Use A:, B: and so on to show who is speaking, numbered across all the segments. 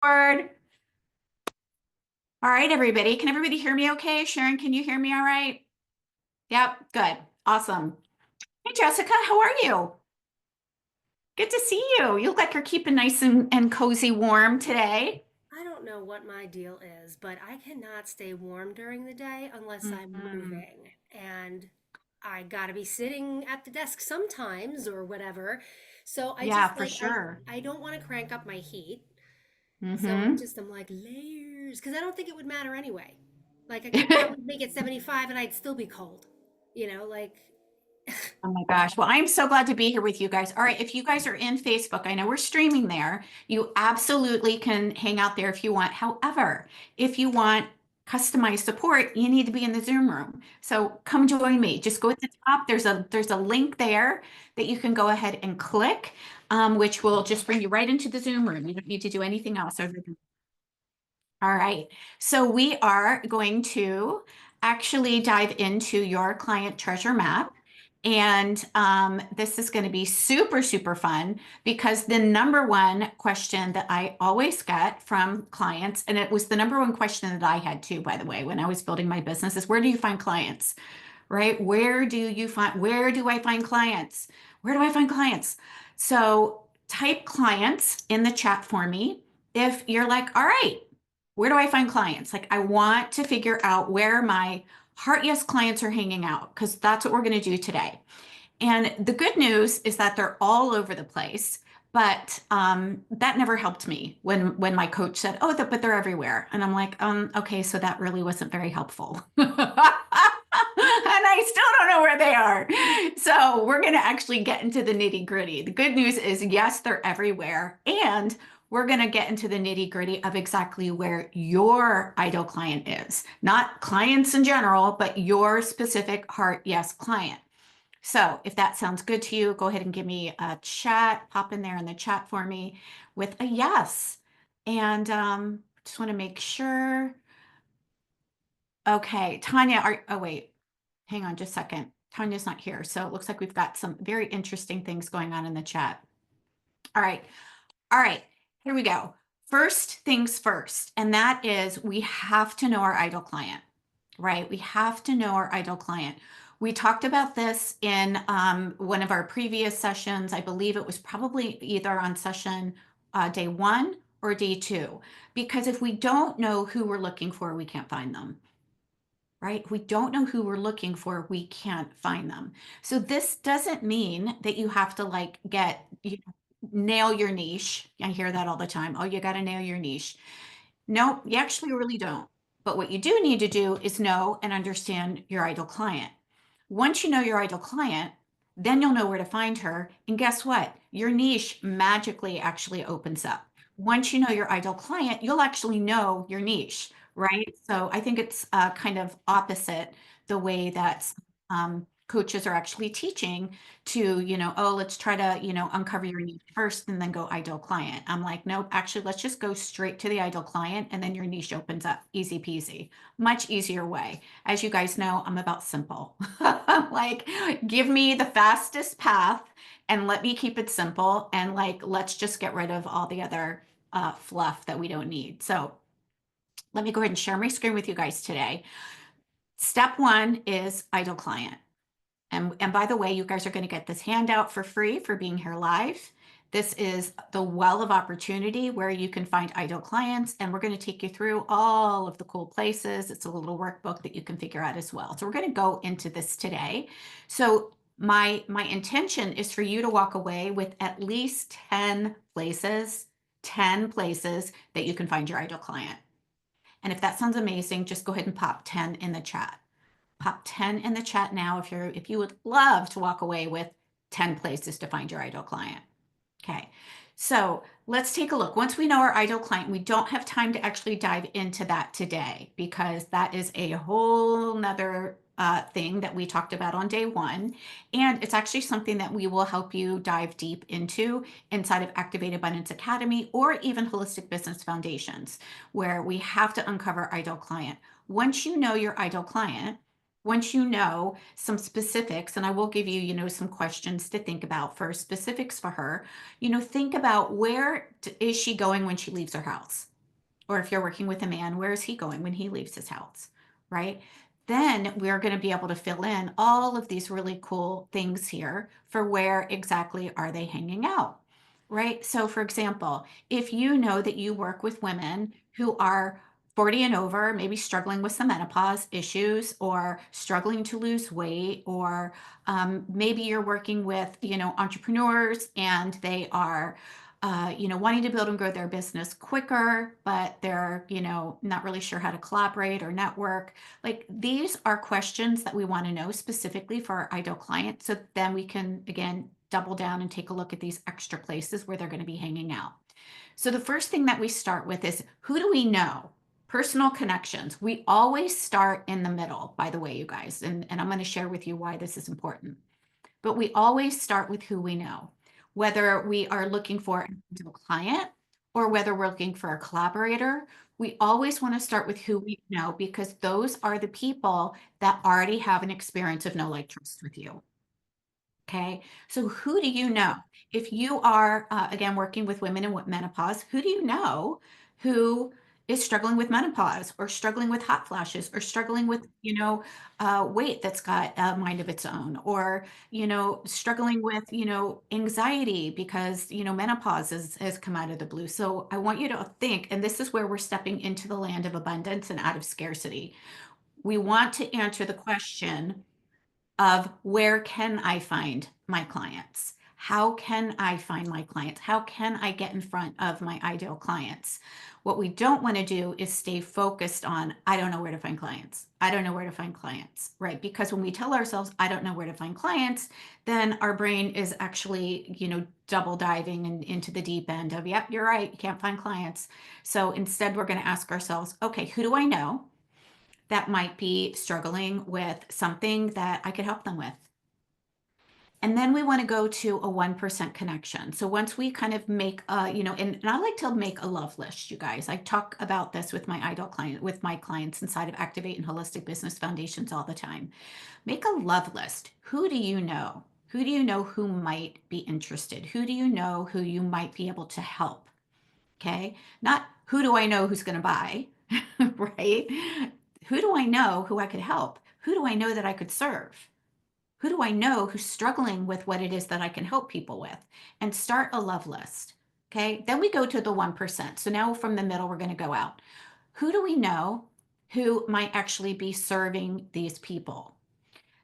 A: Board. All right, everybody. Can everybody hear me okay? Sharon, can you hear me all right? Yep, good. Awesome. Hey, Jessica, how are you? Good to see you. You look like you're keeping nice and cozy warm today.
B: I don't know what my deal is, but I cannot stay warm during the day unless I'm
A: Mhm.
B: moving. And I gotta be sitting at the desk sometimes or whatever. So I
A: Yeah,
B: just
A: for
B: like
A: sure.
B: I don't want to crank up my heat. So
A: Hmm.
B: I'm like layers because I don't think it would matter anyway. Like I could probably make it 75 and I'd still be cold. You know, like
A: Oh my gosh. Well, I'm so glad to be here with you guys. All right. If you guys are in Facebook, I know we're streaming there. You absolutely can hang out there if you want. However, if you want customized support, you need to be in the Zoom room. So come join me. Just go at the top. There's a link there that you can go ahead and click, which will just bring you right into the Zoom room. You don't need to do anything else other than all right. So we are going to actually dive into your client treasure map. And this is going to be super, super fun because the number one question that I always get from clients, and it was the number one question that I had too, by the way, when I was building my business, is where do you find clients? Right? Where do I find clients? Where do I find clients? So type clients in the chat for me if you're like, all right, where do I find clients? Like, I want to figure out where my heart yes clients are hanging out because that's what we're going to do today. And the good news is that they're all over the place. But that never helped me when my coach said, "Oh, but they're everywhere," and I'm like, okay, so that really wasn't very helpful." And I still don't know where they are. So we're going to actually get into the nitty gritty. The good news is, yes, they're everywhere, and we're going to get into the nitty gritty of exactly where your ideal client is, not clients in general, but your specific heart yes client. So if that sounds good to you, go ahead and give me a chat, pop in there in the chat for me with a yes. And just want to make sure. Okay, Tanya, oh wait, hang on just a second. Tanya's not here. So it looks like we've got some very interesting things going on in the chat. All right. All right, here we go. First things first, and that is we have to know our ideal client, right? We have to know our ideal client. We talked about this in one of our previous sessions. I believe it was probably either on session day one or day two, because if we don't know who we're looking for, we can't find them, right? If we don't know who we're looking for, we can't find them. So this doesn't mean that you have to like nail your niche. I hear that all the time. Oh, you got to nail your niche. No, you actually really don't. But what you do need to do is know and understand your ideal client. Once you know your ideal client, then you'll know where to find her. And guess what? Your niche magically actually opens up. Once you know your ideal client, you'll actually know your niche, right? So I think it's kind of opposite the way that coaches are actually teaching to, oh, let's try to, uncover your niche first and then go ideal client. I'm like, nope, actually, let's just go straight to the ideal client and then your niche opens up. Easy peasy. Much easier way. As you guys know, I'm about simple. Like, give me the fastest path and let me keep it simple. And like, let's just get rid of all the other fluff that we don't need. So let me go ahead and share my screen with you guys today. Step one is ideal client. And by the way, you guys are going to get this handout for free for being here live. This is the well of opportunity where you can find ideal clients, and we're going to take you through all of the cool places. It's a little workbook that you can figure out as well. So we're going to go into this today. So my intention is for you to walk away with at least 10 places that you can find your ideal client. And if that sounds amazing, just go ahead and pop 10 in the chat. Pop 10 in the chat now if you would love to walk away with 10 places to find your ideal client. Okay. So let's take a look. Once we know our ideal client, we don't have time to actually dive into that today because that is a whole nother thing that we talked about on day one. And it's actually something that we will help you dive deep into inside of Activate Abundance Academy or even Holistic Business Foundations, where we have to uncover ideal client. Once you know your ideal client, once you know some specifics, and I will give you, some questions to think about for specifics for her, think about where is she going when she leaves her house? Or if you're working with a man, where is he going when he leaves his house, right? Then we're going to be able to fill in all of these really cool things here for where exactly are they hanging out, right? So, for example, if you know that you work with women who are 40 and over, maybe struggling with some menopause issues or struggling to lose weight, or maybe you're working with, entrepreneurs and they are wanting to build and grow their business quicker, but they're, not really sure how to collaborate or network. Like these are questions that we want to know specifically for our ideal client. So then we can, again, double down and take a look at these extra places where they're going to be hanging out. So the first thing that we start with is, who do we know? Personal connections. We always start in the middle, by the way, you guys. And I'm going to share with you why this is important. But we always start with who we know, whether we are looking for a client or whether we're looking for a collaborator. We always want to start with who we know because those are the people that already have an experience of know, like, trust with you. Okay. So who do you know? If you are, again, working with women in menopause, who do you know who is struggling with menopause or struggling with hot flashes or struggling with, weight that's got a mind of its own, or, struggling with, anxiety because, menopause has come out of the blue. So I want you to think, and this is where we're stepping into the land of abundance and out of scarcity. We want to answer the question of, where can I find my clients? How can I find my clients? How can I get in front of my ideal clients? What we don't want to do is stay focused on, I don't know where to find clients. I don't know where to find clients, right? Because when we tell ourselves, I don't know where to find clients, then our brain is actually, double diving into the deep end of, yep, you're right, you can't find clients. So instead, we're going to ask ourselves, okay, who do I know that might be struggling with something that I could help them with? And then we want to go to a 1% connection. So once we kind of make and I like to make a love list, you guys. I talk about this with my ideal client, with my clients inside of Activate and Holistic Business Foundations all the time. Make a love list. Who do you know? Who do you know who might be interested? Who do you know who you might be able to help? Okay. Not who do I know who's going to buy, right? Who do I know who I could help? Who do I know that I could serve? Who do I know who's struggling with what it is that I can help people with? And start a love list. Okay. Then we go to the 1%. So now from the middle, we're going to go out. Who do we know who might actually be serving these people?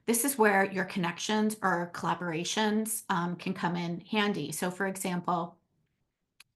A: This is where your connections or collaborations can come in handy. So, for example,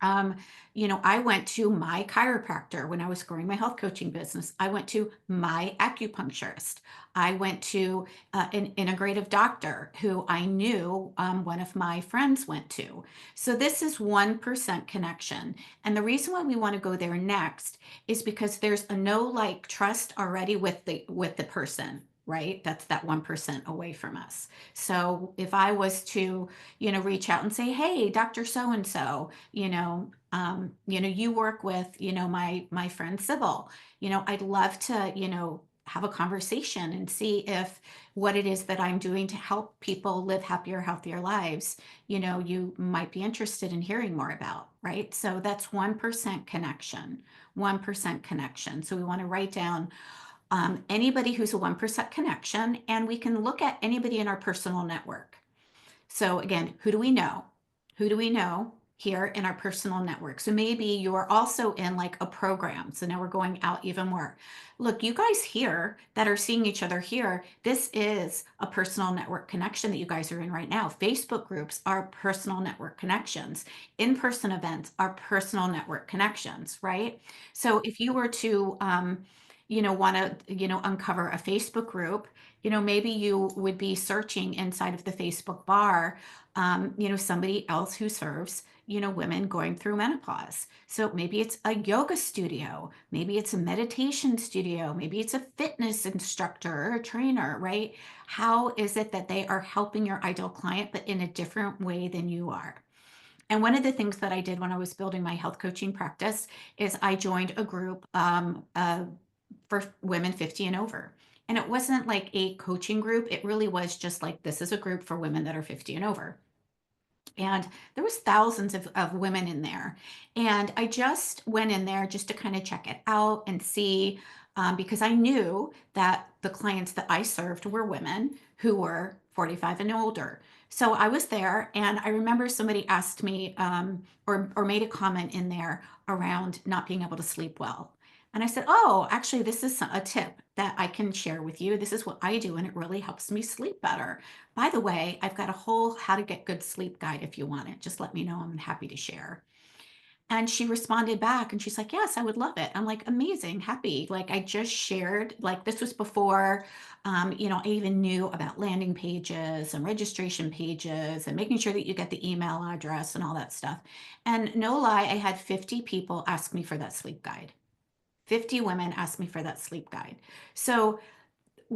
A: um, I went to my chiropractor when I was growing my health coaching business. I went to my acupuncturist. I went to an integrative doctor who I knew one of my friends went to. So this is 1% connection. And the reason why we want to go there next is because there's a know, like, trust already with the person, right? That's that 1% away from us. So if I was to, reach out and say, hey, Dr. So and so, you work with, my friend Sybil, I'd love to, have a conversation and see if what it is that I'm doing to help people live happier, healthier lives, you might be interested in hearing more about, right? So that's 1% connection, 1% connection. So we want to write down anybody who's a 1% connection, and we can look at anybody in our personal network. So again, who do we know? Who do we know here in our personal network? So maybe you're also in like a program. So now we're going out even more. Look, you guys here that are seeing each other here, this is a personal network connection that you guys are in right now. Facebook groups are personal network connections. In-person events are personal network connections, right? So if you were to, want to, uncover a Facebook group, maybe you would be searching inside of the Facebook bar, somebody else who serves, women going through menopause. So maybe it's a yoga studio, maybe it's a meditation studio, maybe it's a fitness instructor or a trainer, right? How is it that they are helping your ideal client, but in a different way than you are? And one of the things that I did when I was building my health coaching practice is I joined a group for women 50 and over. And it wasn't like a coaching group. It really was just like, this is a group for women that are 50 and over. And there was thousands of women in there. And I just went in there just to kind of check it out and see, because I knew that the clients that I served were women who were 45 and older. So I was there, and I remember somebody asked me, or made a comment in there around not being able to sleep well. And I said, "Oh, actually, this is a tip that I can share with you. This is what I do, and it really helps me sleep better. By the way, I've got a whole how to get good sleep guide if you want it. Just let me know. I'm happy to share." And she responded back and she's like, "Yes, I would love it." I'm like, "Amazing, happy." Like I just shared, like this was before, I even knew about landing pages and registration pages and making sure that you get the email address and all that stuff. And no lie, I had 50 people ask me for that sleep guide. 50 women asked me for that sleep guide. So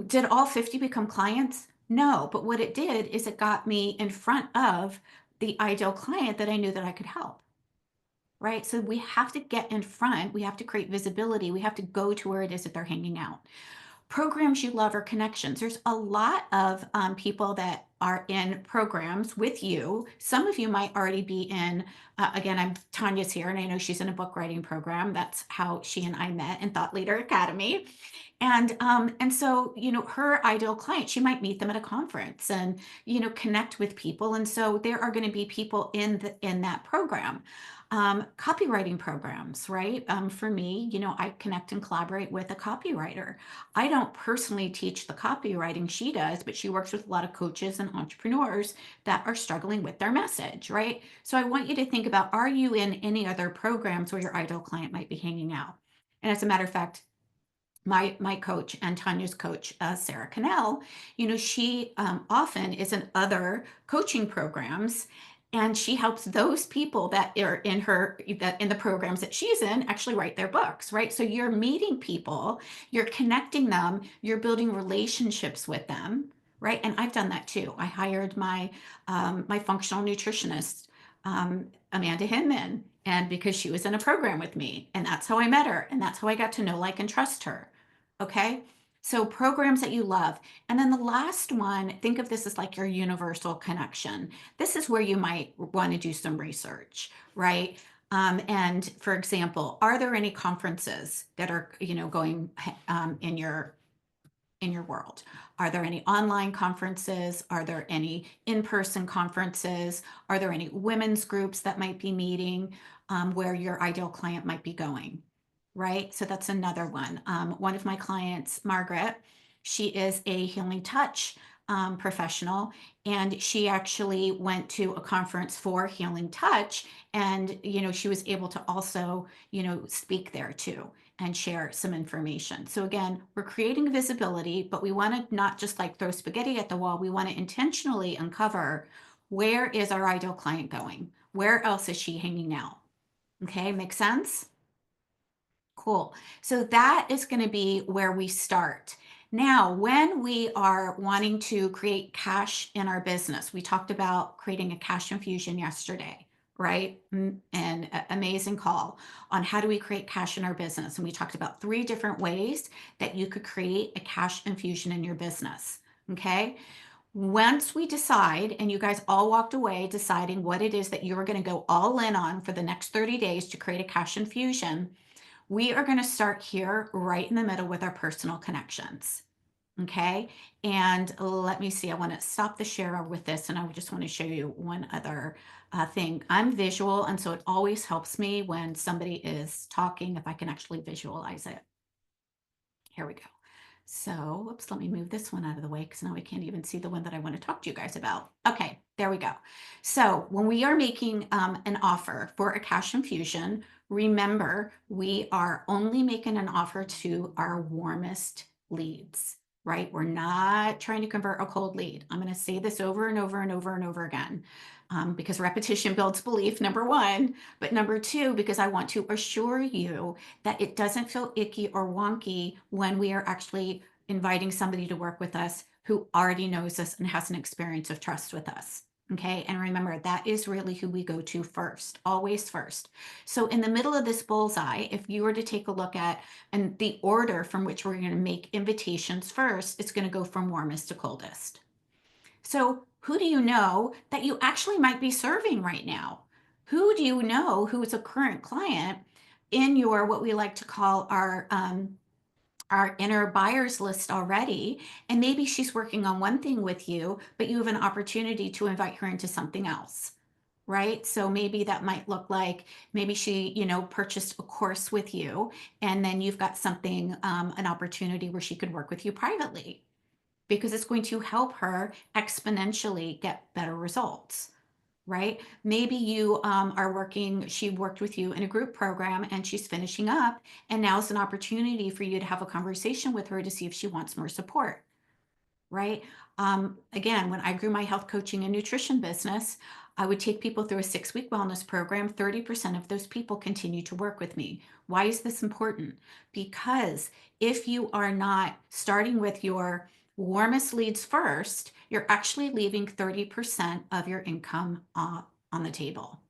A: did all 50 become clients? No, but what it did is it got me in front of the ideal client that I knew that I could help, right? So we have to get in front, we have to create visibility, we have to go to where it is that they're hanging out. Programs you love or connections. There's a lot of people that are in programs with you. Some of you might already be in, again, I'm Tanya's here, and I know she's in a book writing program. That's how she and I met in Thought Leader Academy. And so, her ideal client, she might meet them at a conference and, connect with people. And so there are going to be people in that program. Copywriting programs, right? For me, I connect and collaborate with a copywriter. I don't personally teach the copywriting, she does, but she works with a lot of coaches and entrepreneurs that are struggling with their message, right? So I want you to think about, are you in any other programs where your ideal client might be hanging out? And as a matter of fact, my coach and Tanya's coach, Sarah Cannell, she often is in other coaching programs, and she helps those people that are in the programs that she's in actually write their books, right? So you're meeting people, you're connecting them, you're building relationships with them, right? And I've done that too. I hired my functional nutritionist, Amanda Hinman, and because she was in a program with me, and that's how I met her, and that's how I got to know, like, and trust her. Okay. So programs that you love. And then the last one, think of this as like your universal connection. This is where you might want to do some research, right? And for example, are there any conferences that are, going in your world? Are there any online conferences? Are there any in-person conferences? Are there any women's groups that might be meeting, where your ideal client might be going? Right? So that's another one. One of my clients, Margaret, she is a healing touch professional, and she actually went to a conference for healing touch, and she was able to also speak there too and share some information. So again, we're creating visibility, but we want to not just like throw spaghetti at the wall. We want to intentionally uncover, where is our ideal client going? Where else is she hanging out? Okay, make sense? Cool. So that is going to be where we start. Now, when we are wanting to create cash in our business, we talked about creating a cash infusion yesterday, right? And amazing call on how do we create cash in our business. And we talked about 3 different ways that you could create a cash infusion in your business. Okay. Once we decide, and you guys all walked away deciding what it is that you're going to go all in on for the next 30 days to create a cash infusion, we are going to start here right in the middle with our personal connections. Okay. And let me see, I want to stop the share with this, and I just want to show you one other thing. I'm visual, and so it always helps me when somebody is talking if I can actually visualize it. Here we go. So, whoops, let me move this one out of the way because now we can't even see the one that I want to talk to you guys about. Okay, there we go. So, when we are making an offer for a cash infusion, remember we are only making an offer to our warmest leads, right? We're not trying to convert a cold lead. I'm going to say this over and over and over and over again, because repetition builds belief, number one. But number two, because I want to assure you that it doesn't feel icky or wonky when we are actually inviting somebody to work with us who already knows us and has an experience of trust with us. Okay. And remember, that is really who we go to first, always first. So in the middle of this bullseye, if you were to take a look at and the order from which we're going to make invitations first, it's going to go from warmest to coldest. So Who do you know that you actually might be serving right now? Who do you know who is a current client in your, what we like to call our inner buyers list already? And maybe she's working on one thing with you, but you have an opportunity to invite her into something else, right? So maybe that might look like maybe she, purchased a course with you, and then you've got something, an opportunity where she could work with you privately, because it's going to help her exponentially get better results, right? Maybe you are working, she worked with you in a group program and she's finishing up, and now is an opportunity for you to have a conversation with her to see if she wants more support, right? Again, when I grew my health coaching and nutrition business, I would take people through a 6-week wellness program. 30% of those people continue to work with me. Why is this important? Because if you are not starting with your warmest leads first, you're actually leaving 30% of your income on the table.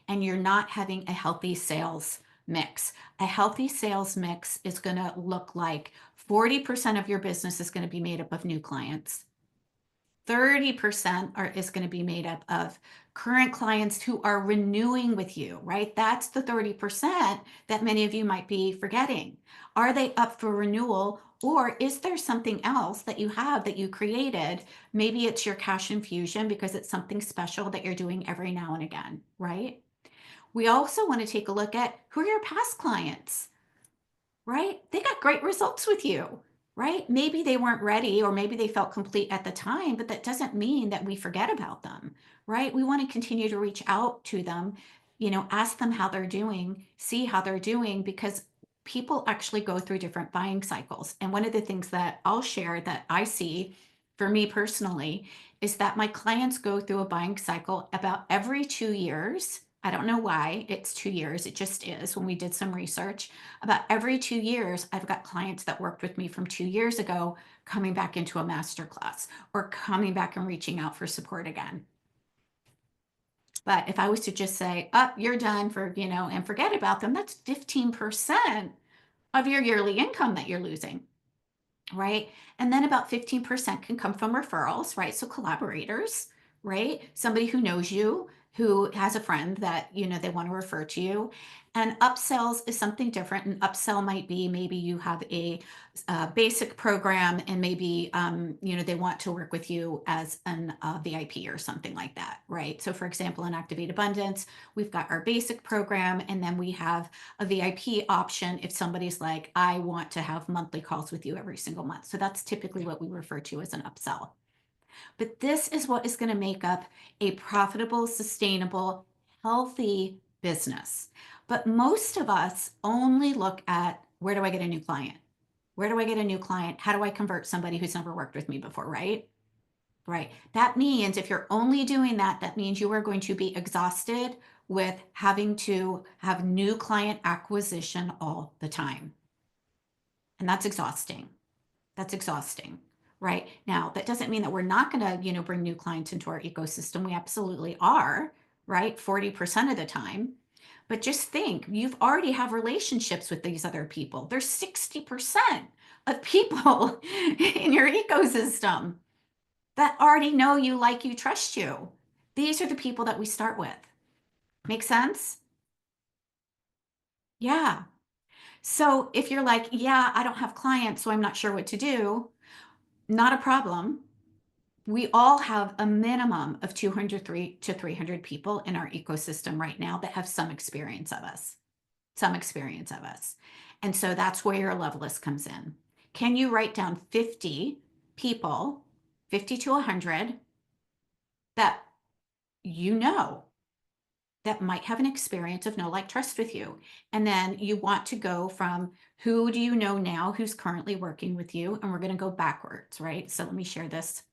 A: And you're not having a healthy sales mix. A healthy sales mix is going to look like 40% of your business is going to be made up of new clients. 30% is going to be made up of current clients who are renewing with you, right? That's the 30% that many of you might be forgetting. Are they up for renewal, or is there something else that you have that you created? Maybe it's your cash infusion because it's something special that you're doing every now and again, right? We also want to take a look at who are your past clients, right? They got great results with you, right? Maybe they weren't ready, or maybe they felt complete at the time, but that doesn't mean that we forget about them, right? We want to continue to reach out to them, ask them how they're doing, see how they're doing, because people actually go through different buying cycles. And one of the things that I'll share that I see for me personally is that my clients go through a buying cycle about every 2 years. I don't know why it's 2 years. It just is. When we did some research, about every 2 years, I've got clients that worked with me from 2 years ago coming back into a masterclass or coming back and reaching out for support again. But if I was to just say, up, you're done for, and forget about them, that's 15% of your yearly income that you're losing, right? And then about 15% can come from referrals, right? So collaborators, right? Somebody who knows you, who has a friend that, they want to refer to you. And upsells is something different. An upsell might be, maybe you have a basic program, and maybe, they want to work with you as an VIP or something like that, right? So for example, in Activate Abundance, we've got our basic program, and then we have a VIP option if somebody's like, I want to have monthly calls with you every single month. So that's typically what we refer to as an upsell. But this is what is going to make up a profitable, sustainable, healthy business. But most of us only look at, where do I get a new client? Where do I get a new client? How do I convert somebody who's never worked with me before, right? Right. That means if you're only doing that, that means you are going to be exhausted with having to have new client acquisition all the time. And that's exhausting. That's exhausting. Right. Now, that doesn't mean that we're not going to, bring new clients into our ecosystem. We absolutely are, right? 40% of the time. But just think, you've already have relationships with these other people. There's 60% of people in your ecosystem that already know you, like you, trust you. These are the people that we start with. Make sense? Yeah. So if you're like, yeah, I don't have clients, so I'm not sure what to do, not a problem. We all have a minimum of 200 to 300 people in our ecosystem right now that have some experience of us, some experience of us. And so that's where your level list comes in. Can you write down 50 people, 50 to 100, that you know that might have an experience of know, like, trust with you? And then you want to go from, who do you know now who's currently working with you? And we're going to go backwards, right? So let me share this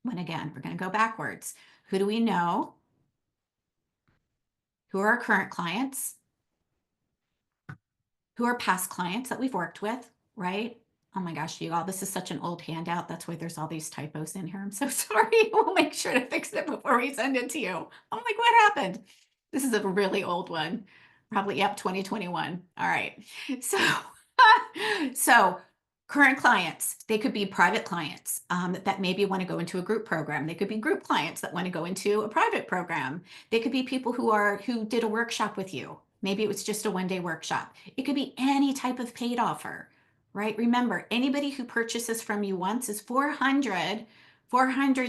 A: one again. We're going to go backwards. Who do we know? Who are our current clients? Who are past clients that we've worked with, right? Oh my gosh, you all, this is such an old handout. That's why there's all these typos in here. I'm so sorry. We'll make sure to fix it before we send it to you. I'm like, what happened? This is a really old one. Probably, yep, 2021. All right. So, so Current clients, they could be private clients that maybe want to go into a group program. They could be group clients that want to go into a private program. They could be people who did a workshop with you. Maybe it was just a one-day workshop. It could be any type of paid offer, right? Remember, anybody who purchases from you once is 400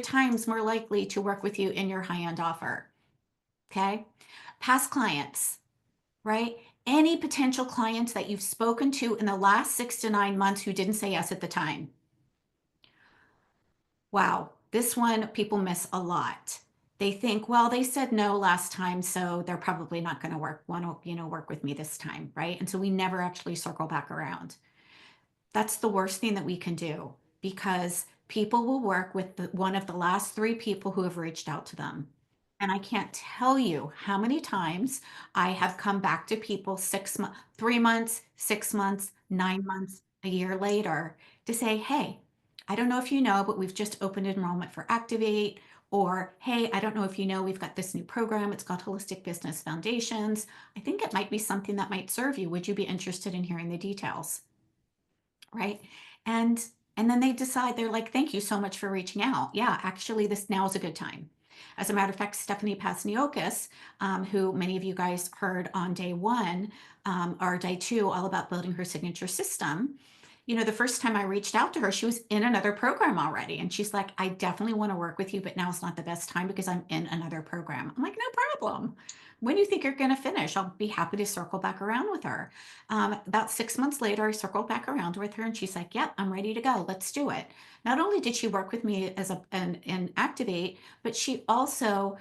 A: times more likely to work with you in your high-end offer. Okay? Past clients, right? Any potential clients that you've spoken to in the last 6 to 9 months who didn't say yes at the time. Wow, this one people miss a lot. They think, well, they said no last time, so they're probably not going to work with me this time, right? And so we never actually circle back around. That's the worst thing that we can do because people will work with one of the last three people who have reached out to them. And I can't tell you how many times I have come back to people 6 months, 3 months, 6 months, 9 months, a year later to say, hey, I don't know if you know, but we've just opened enrollment for Activate. Or, hey, I don't know if you know, we've got this new program. It's called Holistic Business Foundations. I think it might be something that might serve you. Would you be interested in hearing the details? Right? And and then they decide they're like, thank you so much for reaching out. Yeah, actually, this now is a good time. As a matter of fact, Stephanie Pasniokis, who many of you guys heard on day one or day two, all about building her signature system. The first time I reached out to her, she was in another program already. And she's like, I definitely want to work with you, but now is not the best time because I'm in another program. I'm like, no problem. When do you think you're going to finish? I'll be happy to circle back around with her. About 6 months later, I circled back around with her and she's like, yep, I'm ready to go. Let's do it. Not only did she work with me as an Activate, but she also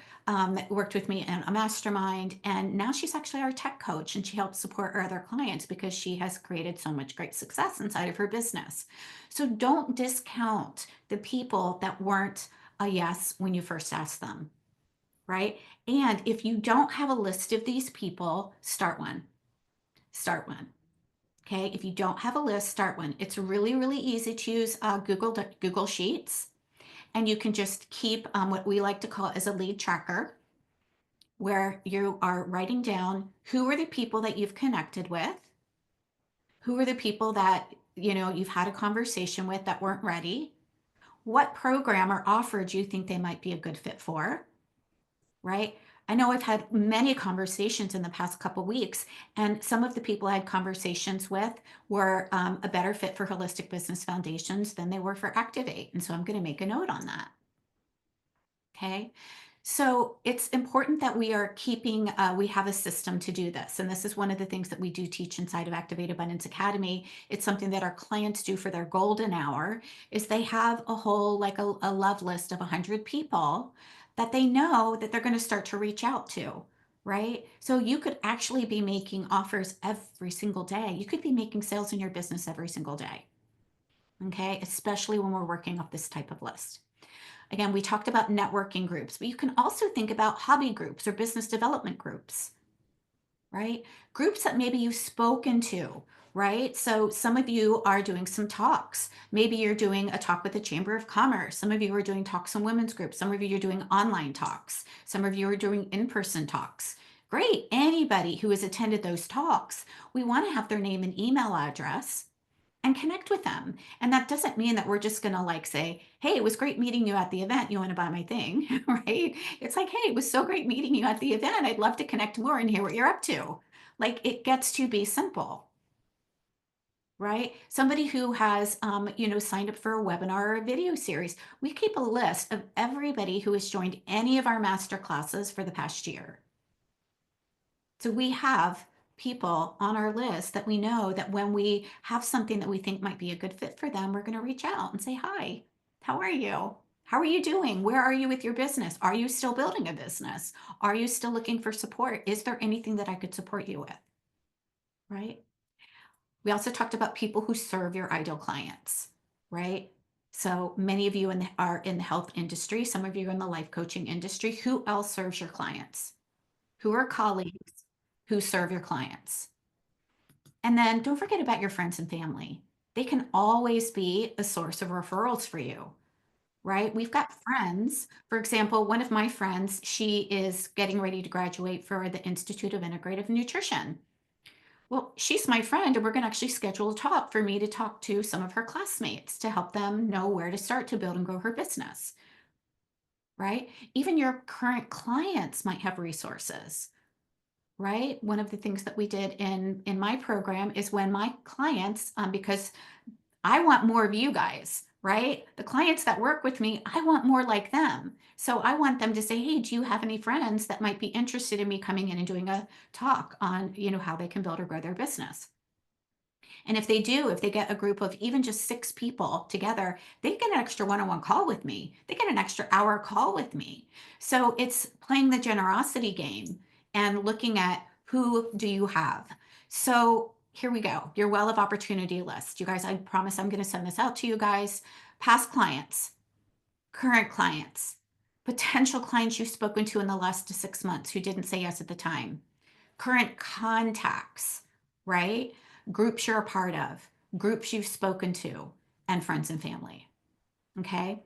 A: worked with me in a mastermind. And now she's actually our tech coach and she helps support her other clients because she has created so much great success inside of her business. So don't discount the people that weren't a yes when you first asked them, right? And if you don't have a list of these people, start one. Start one. Okay, if you don't have a list, start one. It's really, really easy to use Google Sheets, and you can just keep what we like to call as a lead tracker, where you are writing down who are the people that you've connected with, who are the people that you've had a conversation with that weren't ready, what program or offer do you think they might be a good fit for, right? I know I've had many conversations in the past couple weeks, and some of the people I had conversations with were a better fit for Holistic Business Foundations than they were for Activate. And so I'm going to make a note on that. Okay. So it's important that we are we have a system to do this. And this is one of the things that we do teach inside of Activate Abundance Academy. It's something that our clients do for their golden hour is they have a whole, like a love list of 100 people that they know that they're going to start to reach out to. Right. So you could actually be making offers every single day. You could be making sales in your business every single day. Okay. Especially when we're working off this type of list. Again, we talked about networking groups, but you can also think about hobby groups or business development groups, right? Groups that maybe you've spoken to, right? So some of you are doing some talks. Maybe you're doing a talk with the Chamber of Commerce. Some of you are doing talks in women's groups. Some of you are doing online talks. Some of you are doing in-person talks. Great. Anybody who has attended those talks, we want to have their name and email address and connect with them. And that doesn't mean that we're just going to like say, hey, it was great meeting you at the event. You want to buy my thing, right? It's like, hey, it was so great meeting you at the event. I'd love to connect more and hear what you're up to. Like it gets to be simple, right? Somebody who has, signed up for a webinar or a video series. We keep a list of everybody who has joined any of our master classes for the past year. So we have people on our list that we know that when we have something that we think might be a good fit for them, we're going to reach out and say, hi, how are you? How are you doing? Where are you with your business? Are you still building a business? Are you still looking for support? Is there anything that I could support you with? Right? We also talked about people who serve your ideal clients, right? So many of you are in the health industry. Some of you are in the life coaching industry. Who else serves your clients? Who are colleagues who serve your clients? And then don't forget about your friends and family. They can always be a source of referrals for you, right? We've got friends. For example, one of my friends, she is getting ready to graduate for the Institute of Integrative Nutrition. Well, she's my friend, and we're going to actually schedule a talk for me to talk to some of her classmates to help them know where to start to build and grow her business, right? Even your current clients might have resources, right? One of the things that we did in my program is when my clients, because I want more of you guys, right? The clients that work with me, I want more like them. So I want them to say, "Hey, do you have any friends that might be interested in me coming in and doing a talk on, how they can build or grow their business?" And if they do, if they get a group of even just 6 people together, they get an extra one-on-one call with me. They get an extra hour call with me. So it's playing the generosity game and looking at who do you have. So here we go. Your well of opportunity list. You guys, I promise I'm going to send this out to you guys. Past clients, current clients, potential clients you've spoken to in the last 6 months who didn't say yes at the time, current contacts, right? Groups you're a part of, groups you've spoken to, and friends and family. Okay.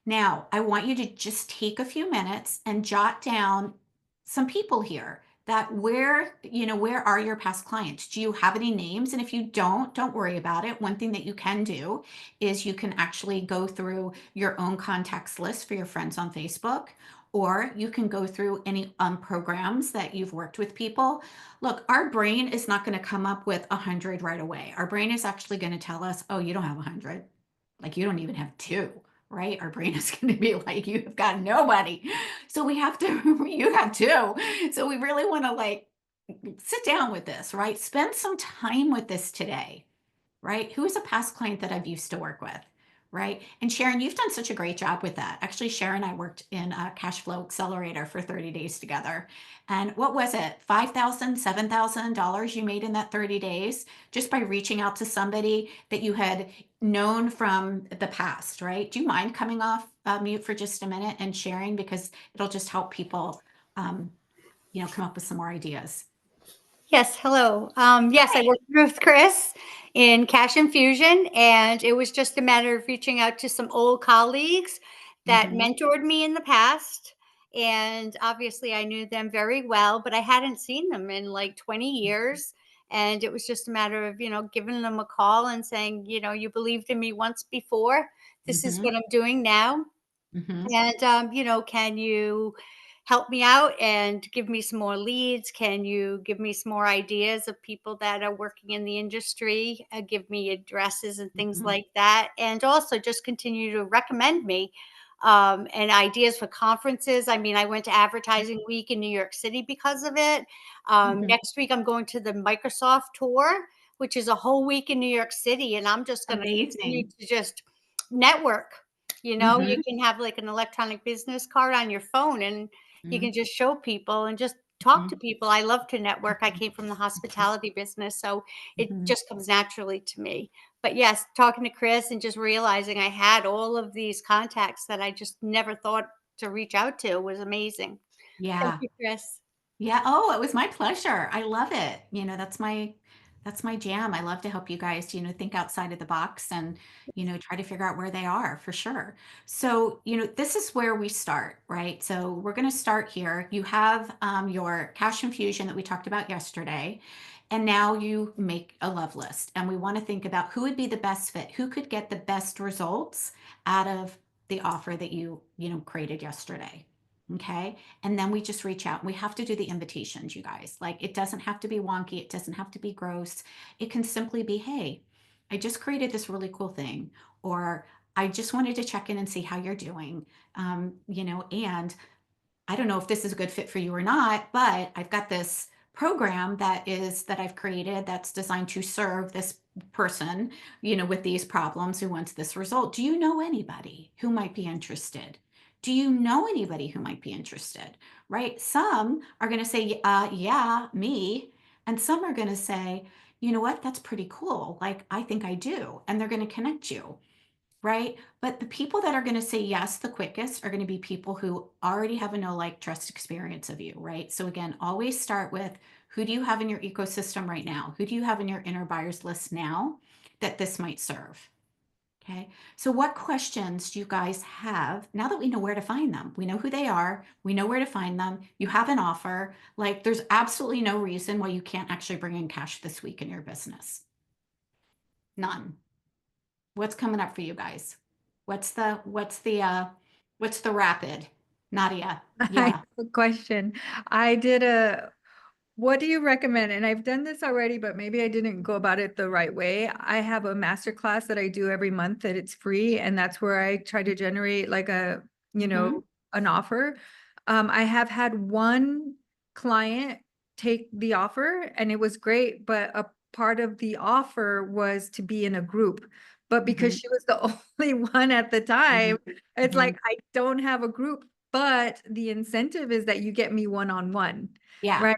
A: Now, I want you to just take a few minutes and jot down some people here that where are your past clients? Do you have any names? And if you don't worry about it. One thing that you can do is you can actually go through your own contacts list for your friends on Facebook, or you can go through any programs that you've worked with people. Look, our brain is not going to come up with 100 right away. Our brain is actually going to tell us, oh, you don't have 100. Like you don't even have two, right? Our brain is going to be like, you have got nobody. So we have to, you have two. So we really want to like sit down with this, right? Spend some time with this today, right? Who is a past client that I've used to work with, right? And Sharon, you've done such a great job with that. Actually, Sharon and I worked in a cash flow accelerator for 30 days together. And what was it? $5,000, $7,000 you made in that 30 days just by reaching out to somebody that you had known from the past, right? Do you mind coming off mute for just a minute and sharing? Because it'll just help people, um, come up with some more ideas.
C: Yes, hello. Yes, I
A: Hi.
C: worked with Chris in Cash Infusion, and it was just a matter of reaching out to some old colleagues that
A: Mm-hmm.
C: mentored me in the past. And obviously, I knew them very well, but I hadn't seen them in like 20 years. And it was just a matter of, giving them a call and saying, you believed in me once before. This is
A: Mm-hmm.
C: what I'm doing now.
A: Mm-hmm.
C: And, can you help me out and give me some more leads? Can you give me some more ideas of people that are working in the industry? Give me addresses and things
A: Mm-hmm.
C: like that. And also just continue to recommend me and ideas for conferences. I mean, I went to Advertising Week in New York City because of it.
A: Mm-hmm.
C: Next week, I'm going to the Microsoft tour, which is a whole week in New York City. And I'm just going to continue
A: Amazing.
C: to just network. You
A: Mhm,
C: can have like an electronic business card on your phone and you
A: mhm,
C: can just show people and just talk to
A: mhm,
C: people. I love to network. I came from the hospitality business, so it
A: mhm.
C: just comes naturally to me. But yes, talking to Chris and just realizing I had all of these contacts that I just never thought to reach out to was amazing. Thank
A: Yeah.
C: you, Chris.
A: Yeah. Oh, it was my pleasure. I love it. That's my jam. I love to help you guys, think outside of the box and, try to figure out where they are for sure. So, this is where we start, right? So we're going to start here. You have your cash infusion that we talked about yesterday. And now you make a love list. And we want to think about who would be the best fit, who could get the best results out of the offer that created yesterday. Okay. And then we just reach out. We have to do the invitations, you guys. Like it doesn't have to be wonky. It doesn't have to be gross. It can simply be, hey, I just created this really cool thing, or I just wanted to check in and see how you're doing. And I don't know if this is a good fit for you or not, but I've got this program that I've created that's designed to serve this person, with these problems who wants this result. Do you know anybody who might be interested? Do you know anybody who might be interested? Right? Some are going to say, yeah, me. And some are going to say, you know what? That's pretty cool. Like, I think I do. And they're going to connect you, right? But the people that are going to say yes the quickest are going to be people who already have a know, like, trust experience of you, right? So again, always start with who do you have in your ecosystem right now? Who do you have in your inner buyers list now that this might serve? Okay. So what questions do you guys have now that we know where to find them? We know who they are. We know where to find them. You have an offer. Like there's absolutely no reason why you can't actually bring in cash this week in your business. None. What's coming up for you guys? What's the rapid? Nadia.
D: I
A: Yeah.
D: have a question. I did a, what do you recommend? And I've done this already, but maybe I didn't go about it the right way. I have a master class that I do every month that it's free, and that's where I try to generate like a,
A: Mhm.
D: an offer. I have had one client take the offer and it was great, but a part of the offer was to be in a group. But because
A: Mhm.
D: she was the only one at the time,
A: Mhm.
D: it's
A: Mhm.
D: like I don't have a group, but the incentive is that you get me one-on-one,
A: Yeah.
D: right?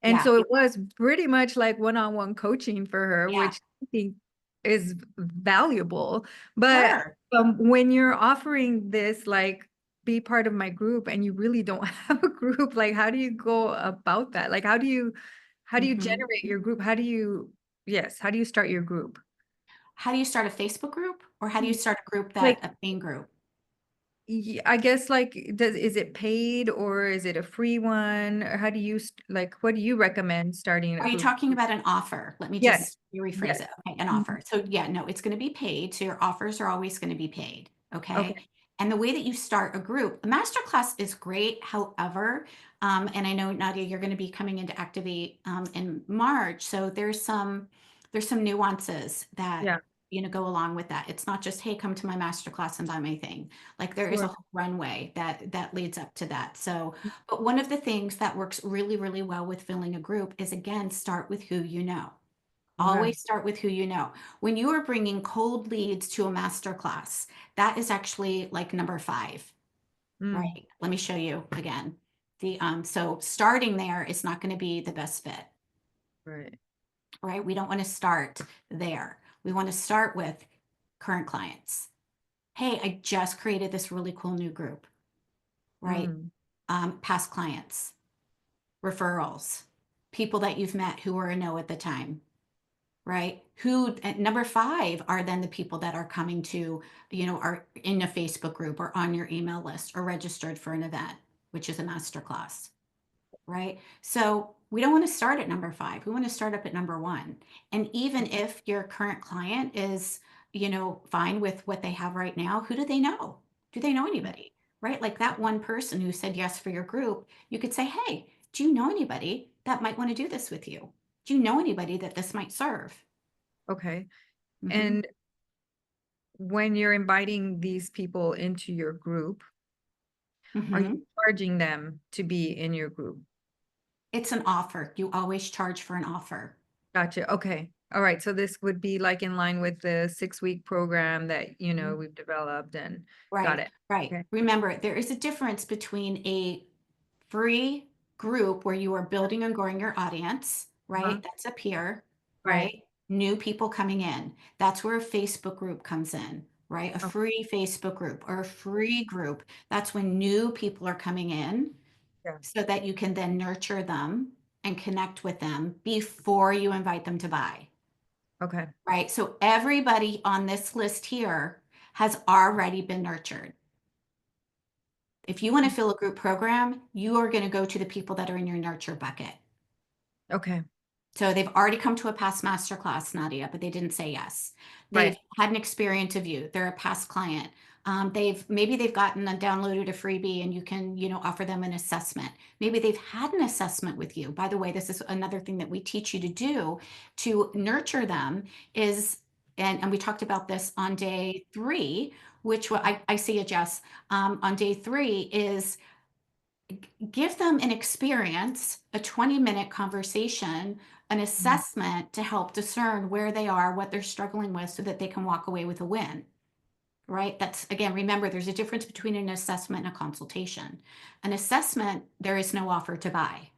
D: And
A: Yeah.
D: so it was pretty much like one-on-one coaching for her,
A: Yeah.
D: which I think is valuable. But
A: Sure.
D: when you're offering this, like, be part of my group and you really don't have a group, like, how do you go about that? Like, how do you
A: Mhm.
D: generate your group? How do you start your group?
A: How do you start a Facebook group or how do you start a group
D: Like,
A: a paying group?
D: I guess, like, is it paid or is it a free one? Or how do you like, what do you recommend starting a
A: Are you
D: group?
A: talking about an offer? Let me
D: Yes,
A: just rephrase
D: yes.
A: it. Okay, an
D: Mhm.
A: offer. So yeah, no, it's going to be paid. So your offers are always going to be paid.
D: Okay.
A: Okay. And the way that you start a group, a masterclass is great. However, and I know Nadia, you're going to be coming into Activate in March. So there's some nuances that
D: Yeah,
A: go along with that. It's not just, hey, come to my masterclass and buy my thing. Like there is a
D: sure.
A: whole runway that leads up to that. So but one of the things that works really, really well with filling a group is again, start with who you know.
D: Okay.
A: Always start with who you know. When you are bringing cold leads to a master class, that is actually like number 5,
D: Mm,
A: right? Let me show you again. So starting there is not going to be the best fit,
D: right.
A: right? We don't want to start there. We want to start with current clients. Hey, I just created this really cool new group, right?
D: Mm,
A: Past clients, referrals, people that you've met who were a no at the time, right? Who at number 5 are then the people that are coming to, are in a Facebook group or on your email list or registered for an event, which is a masterclass, right? So we don't want to start at number 5. We want to start up at number 1. And even if your current client is, fine with what they have right now, who do they know? Do they know anybody? Right? Like that one person who said yes for your group, you could say, hey, do you know anybody that might want to do this with you? Do you know anybody that this might serve?
D: okay.
A: Hmm.
D: And when you're inviting these people into your group, are you
A: Hmm.
D: charging them to be in your group?
A: It's an offer. You always charge for an offer.
D: Gotcha. Okay. All right. So this would be like in line with the 6-week program that,
A: Mhm.
D: we've developed, and got
A: Right,
D: it.
A: right.
D: Okay.
A: Remember, there is a difference between a free group where you are building and growing your audience,
D: Uh-huh.
A: right? That's a peer,
D: Right.
A: right? New people coming in. That's where a Facebook group comes in, right? A
D: Oh,
A: free Facebook group or a free group. That's when new people are coming in
D: yeah.
A: so that you can then nurture them and connect with them before you invite them to buy,
D: Okay.
A: right? So everybody on this list here has already been nurtured. If you want to
D: Mm,
A: fill a group program, you are going to go to the people that are in your nurture bucket.
D: okay.
A: So they've already come to a past master class, Nadia, but they didn't say yes. They've
D: Right.
A: had an experience of you. They're a past client. They've gotten and downloaded a freebie and you can, offer them an assessment. Maybe they've had an assessment with you. By the way, this is another thing that we teach you to do to nurture them is, and we talked about this on day 3, which I see it, Jess, on day 3 is give them an experience, a 20-minute conversation, an
D: Mm,
A: assessment to help discern where they are, what they're struggling with, so that they can walk away with a win, right? That's again, remember, there's a difference between an assessment and a consultation. An assessment, there is no offer to buy.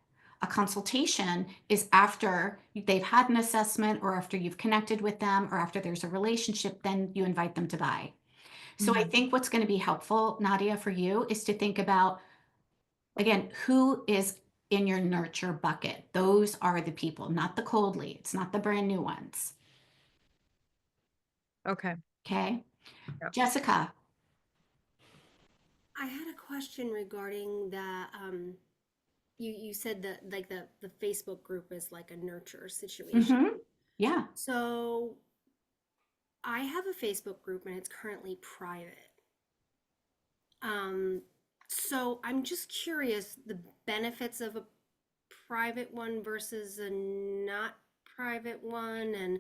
A: A consultation is after they've had an assessment or after you've connected with them or after there's a relationship, then you invite them to buy. So I
D: mhm.
A: think what's going to be helpful, Nadia, for you is to think about again, who is in your nurture bucket? Those are the people, not the cold leads, not the brand new ones.
D: Okay.
A: Okay.
D: Yep.
A: Jessica.
B: I had a question regarding the you said that like the Facebook group is like a nurture situation.
A: Mm-hmm. Yeah.
B: So I have a Facebook group and it's currently private. Um, so I'm just curious the benefits of a private one versus a not private one and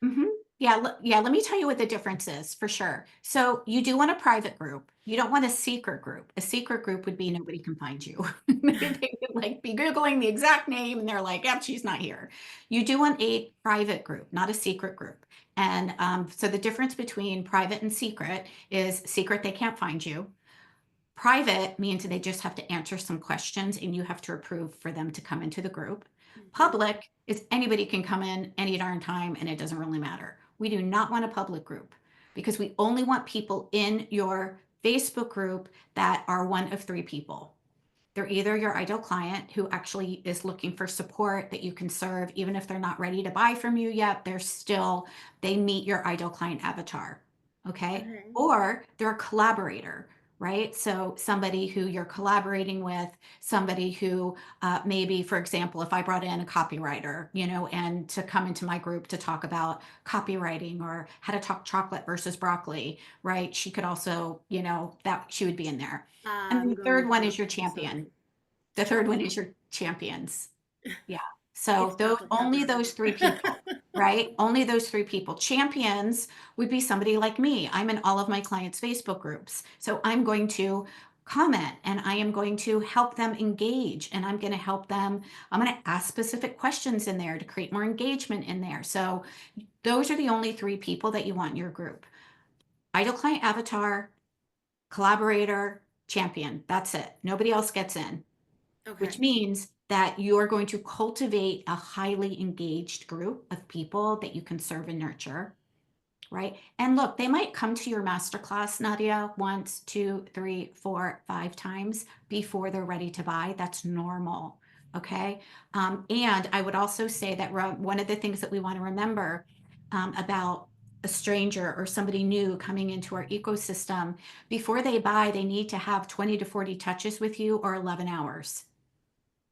A: Mm-hmm. Yeah, let me tell you what the difference is for sure. So you do want a private group. You don't want a secret group. A secret group would be nobody can find you. They would like be Googling the exact name and they're like, yep, she's not here. You do want a private group, not a secret group. And so the difference between private and secret is secret, they can't find you. Private means they just have to answer some questions and you have to approve for them to come into the group.
B: Mhm.
A: Public is anybody can come in any darn time and it doesn't really matter. We do not want a public group because we only want people in your Facebook group that are one of three people. They're either your ideal client who actually is looking for support that you can serve, even if they're not ready to buy from you yet, they meet your ideal client avatar. Okay.
B: Okay.
A: Or they're a collaborator, right? So somebody who you're collaborating with, somebody who maybe, for example, if I brought in a copywriter, and to come into my group to talk about copywriting or how to talk chocolate versus broccoli, right? She could also, that she would be in there. And then
B: I'm
A: the
B: going
A: third one
B: for
A: is your
B: some
A: champion. The third one is your champions. Yeah.
B: it's
A: So those
B: chocolate
A: only
B: covered.
A: those three people, right? Only those three people. Champions would be somebody like me. I'm in all of my clients' Facebook groups. So I'm going to comment and I am going to help them engage and I'm going to help them. I'm going to ask specific questions in there to create more engagement in there. So those are the only three people that you want in your group. Ideal client avatar, collaborator, champion. That's it. Nobody else gets in, which
B: Okay.
A: means that you are going to cultivate a highly engaged group of people that you can serve and nurture, right? And look, they might come to your masterclass, Nadia, once, two, three, four, five times before they're ready to buy. That's normal. Okay. And I would also say that one of the things that we want to remember about a stranger or somebody new coming into our ecosystem, before they buy, they need to have 20 to 40 touches with you or 11 hours,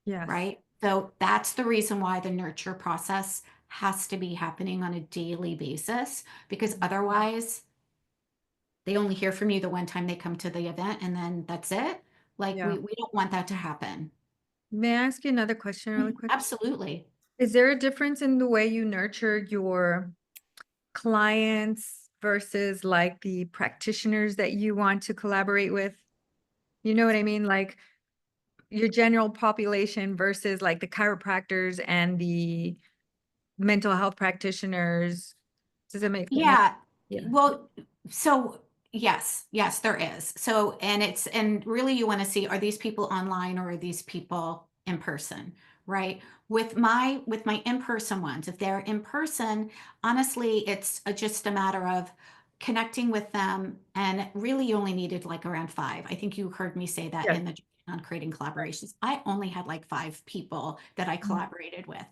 D: Yes.
A: right? So that's the reason why the nurture process has to be happening on a daily basis, because otherwise they only hear from you the one time they come to the event and then that's it. Like
D: Yeah.
A: we don't want that to happen.
D: May I ask you another question really quick?
A: Absolutely.
D: Is there a difference in the way you nurture your clients versus like the practitioners that you want to collaborate with? You know what I mean? Like your general population versus like the chiropractors and the mental health practitioners. Does it make
A: Yeah.
D: yeah.
A: Well, so yes, there is. So, and really you want to see, are these people online or are these people in person, right? With my in-person ones, if they're in person, honestly, it's just a matter of connecting with them. And really you only needed like around five. I think you heard me say that
D: Yes.
A: in the on creating collaborations. I only had like five people that I
D: Mhm.
A: collaborated with.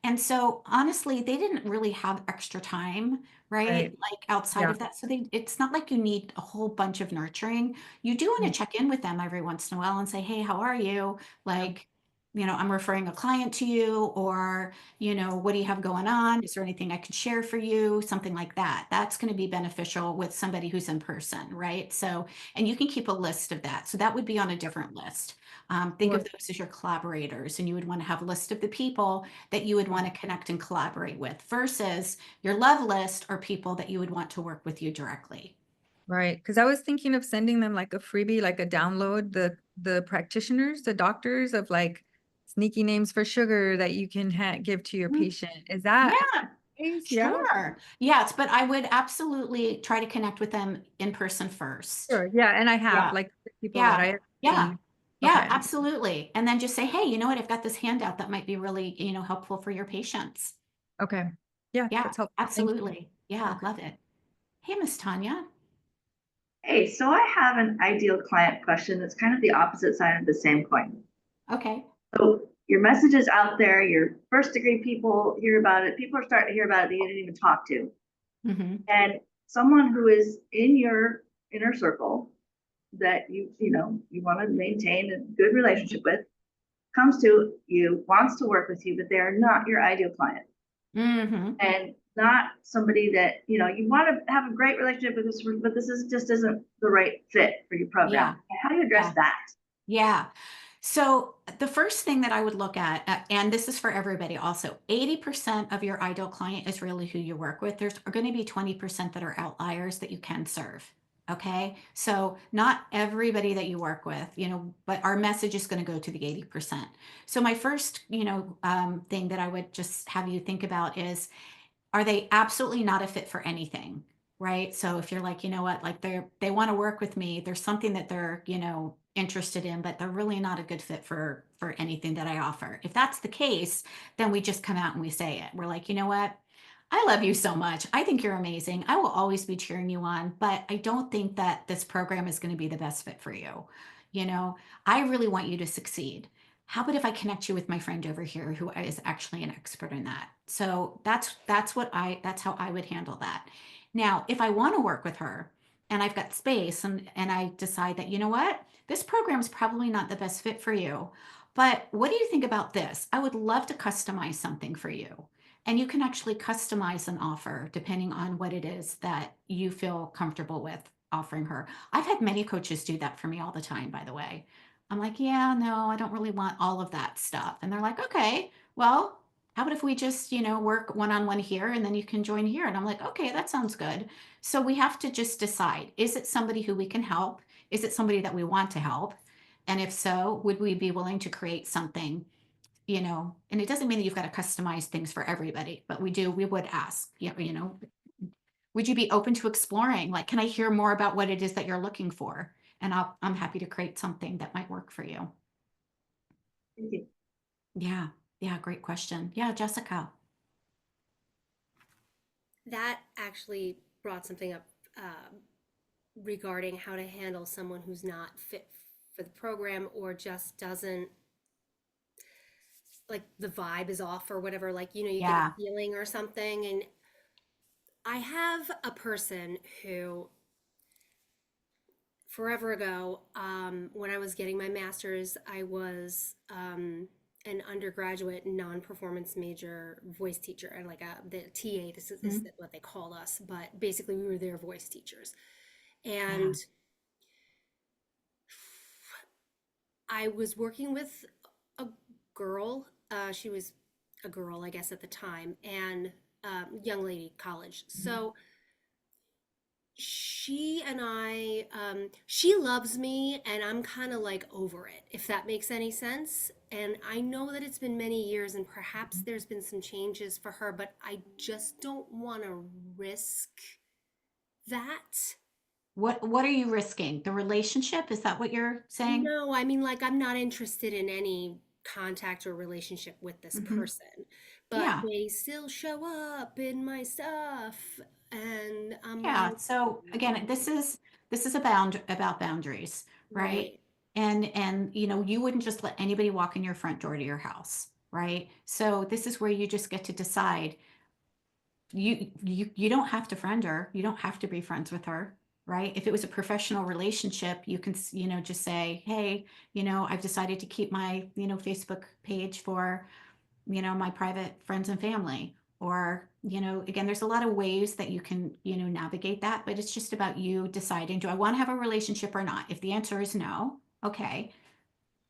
A: And so honestly, they didn't really have extra time, right?
D: Right.
A: Like outside
D: Yeah.
A: of that. So it's not like you need a whole bunch of nurturing. You do want
D: Mm,
A: to check in with them every once in a while and say, hey, how are you?
D: yeah.
A: Like, I'm referring a client to you, or, what do you have going on? Is there anything I could share for you? Something like that. That's going to be beneficial with somebody who's in person, right? So, and you can keep a list of that. So that would be on a different list. Think of
D: Sure.
A: those as your collaborators, and you would want to have a list of the people that you would
D: Mm,
A: want to connect and collaborate with versus your love list are people that you would want to work with you directly.
D: right. Because I was thinking of sending them like a freebie, like a download, the practitioners, the doctors of like sneaky names for sugar that you can give to your
A: Mm,
D: patient. Is that
A: yeah,
D: case? Yeah.
A: sure. Yes, but I would absolutely try to connect with them in person first.
D: Sure. Yeah. And I have
A: Yeah,
D: like people that
A: yeah,
D: I have
A: yeah,
D: seen.
A: yeah,
D: Okay.
A: absolutely. And then just say, hey, you know what? I've got this handout that might be really, helpful for your patients.
D: Okay. Yeah.
A: Yeah,
D: That's helpful. Thank you.
A: absolutely. Yeah,
D: Okay.
A: love it. Hey, Miss Tanya.
E: Hey, so I have an ideal client question that's kind of the opposite side of the same coin.
A: Okay.
E: So your message is out there, your first degree people hear about it, people are starting to hear about it that you didn't even talk to.
A: Mm-hmm.
E: And someone who is in your inner circle that you want to maintain a good relationship with comes to you, wants to work with you, but they're not your ideal client
A: Mm-hmm.
E: and not somebody that, you want to have a great relationship with this, but this is just isn't the right fit for your program. How do you address
A: Yeah.
E: that?
A: Yeah. So the first thing that I would look at, and this is for everybody also, 80% of your ideal client is really who you work with. There's going to be 20% that are outliers that you can serve. Okay. So not everybody that you work with, but our message is going to go to the 80%. So my first, thing that I would just have you think about is, are they absolutely not a fit for anything? Right. So if you're like, you know what, like they want to work with me, there's something that they're, interested in, but they're really not a good fit for anything that I offer. If that's the case, then we just come out and we say it. We're like, you know what? I love you so much. I think you're amazing. I will always be cheering you on, but I don't think that this program is going to be the best fit for you. You know, I really want you to succeed. How about if I connect you with my friend over here who is actually an expert in that? So that's how I would handle that. Now, if I want to work with her and I've got space and I decide that, you know what, this program is probably not the best fit for you, but what do you think about this? I would love to customize something for you. And you can actually customize an offer depending on what it is that you feel comfortable with offering her. I've had many coaches do that for me all the time, by the way. I'm like, yeah, no, I don't really want all of that stuff. And they're like, okay, well, how about if we just, work one-on-one here and then you can join here? And I'm like, okay, that sounds good. So we have to just decide, is it somebody who we can help? Is it somebody that we want to help? And if so, would we be willing to create something, and it doesn't mean that you've got to customize things for everybody, but we would ask, would you be open to exploring? Like, can I hear more about what it is that you're looking for? And I'm happy to create something that might work for you.
E: Thank you.
A: Yeah. Yeah. Great question. Yeah. Jessica.
B: That actually brought something up regarding how to handle someone who's not fit for the program or just doesn't like the vibe is off or whatever. Like, you get a
A: Yeah.
B: feeling or something. And I have a person who forever ago, when I was getting my master's, I was an undergraduate non-performance major voice teacher and like the TA. This is
A: Mhm.
B: what they called us, but basically we were their voice teachers.
A: Yeah.
B: And I was working with a girl. She was a girl, I guess, at the time, and young lady, college.
A: Mhm.
B: So she and she loves me, and I'm kind of like over it, if that makes any sense. And I know that it's been many years, and perhaps there's been some changes for her, but I just don't want to risk that.
A: What are you risking? The relationship? Is that what you're saying?
B: No, I mean, like, I'm not interested in any contact or relationship with this
A: Hmm.
B: person, but
A: Yeah.
B: they still show up in my stuff, and I'm
A: Yeah.
B: like,
A: So again, this is about boundaries, right?
B: right,
A: And you wouldn't just let anybody walk in your front door to your house, right? So this is where you just get to decide. You don't have to friend her. You don't have to be friends with her, right? If it was a professional relationship, you can, just say, hey, I've decided to keep my, Facebook page for, my private friends and family. Or, again, there's a lot of ways that you can, navigate that, but it's just about you deciding, do I want to have a relationship or not? If the answer is no, okay,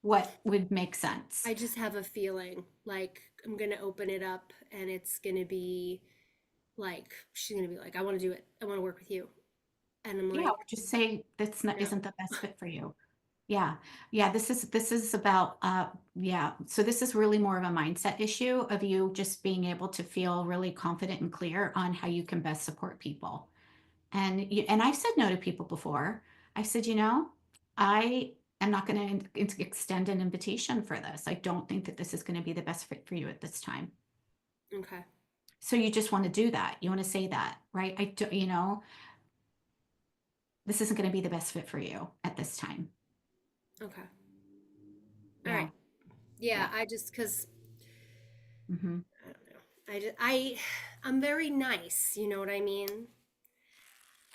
A: what would make sense?
B: I just have a feeling like I'm gonna open it up, and it's gonna be like she's gonna be like, I want to do it. I want to work with you, and I'm
A: Yeah,
B: like,
A: or just say that's not
B: no,
A: isn't the best fit for you. Yeah. Yeah, this is about yeah. So this is really more of a mindset issue of you just being able to feel really confident and clear on how you can best support people. And I've said no to people before. I said, I am not going to extend an invitation for this. I don't think that this is going to be the best fit for you at this time.
B: okay,
A: So you just want to do that. You want to say that, right? I do, this isn't going to be the best fit for you at this time.
B: okay, all
A: Yeah.
B: right, yeah.
A: Yeah.
B: I just because
A: Hmm.
B: I don't know. I'm very nice. You know what I mean?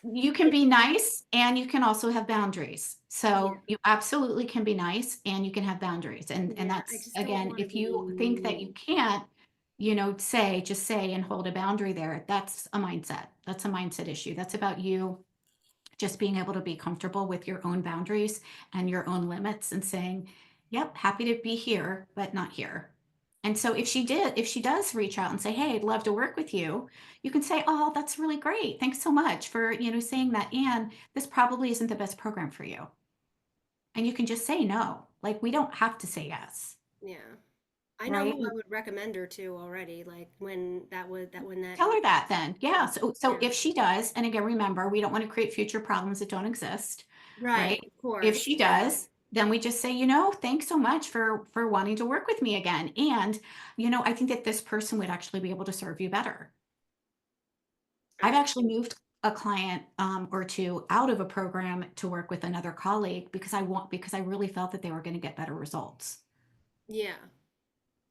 A: You can be nice and you can also have boundaries.
B: Yeah.
A: So you absolutely can be nice and you can have boundaries. And
B: Yeah, I
A: that's,
B: just don't
A: again,
B: want to
A: if you think that you
B: be.
A: can't, just say and hold a boundary there. That's a mindset. That's a mindset issue. That's about you just being able to be comfortable with your own boundaries and your own limits and saying, yep, happy to be here, but not here. And so if she does reach out and say, hey, I'd love to work with you, you can say, oh, that's really great. Thanks so much for, saying that. And this probably isn't the best program for you. And you can just say no. Like, we don't have to say yes,
B: Yeah. I know
A: right?
B: who I would recommend her to already, like when that
A: Tell her that then. Yeah. So
B: yeah.
A: if she does, and again, remember, we don't want to create future problems that don't exist,
B: Right,
A: right?
B: of
A: If
B: course.
A: she does, then we just say, thanks so much for wanting to work with me again. And, I think that this person would actually be able to serve you better. I've actually
B: Absolutely.
A: moved a client or two out of a program to work with another colleague because I really felt that they were going to get better results.
B: Yeah.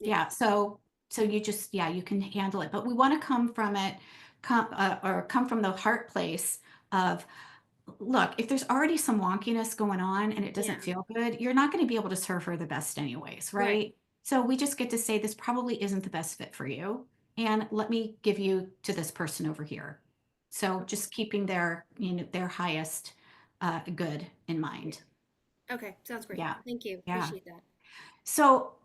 B: Yeah.
A: Yeah. So you just, yeah, you can handle it, but we want to come from it, come from the heart place of, look, if there's already some wonkiness going on and it
B: Yeah.
A: doesn't feel good, you're not going to be able to serve her the best anyways,
B: Right.
A: right? So we just get to say this probably isn't the best fit for you, and let me give you to this person over here. So
B: Okay.
A: just keeping their highest good in
B: Yeah.
A: mind.
B: Okay. Sounds great.
A: Yeah.
B: Thank you.
A: Yeah.
B: Appreciate that.
A: So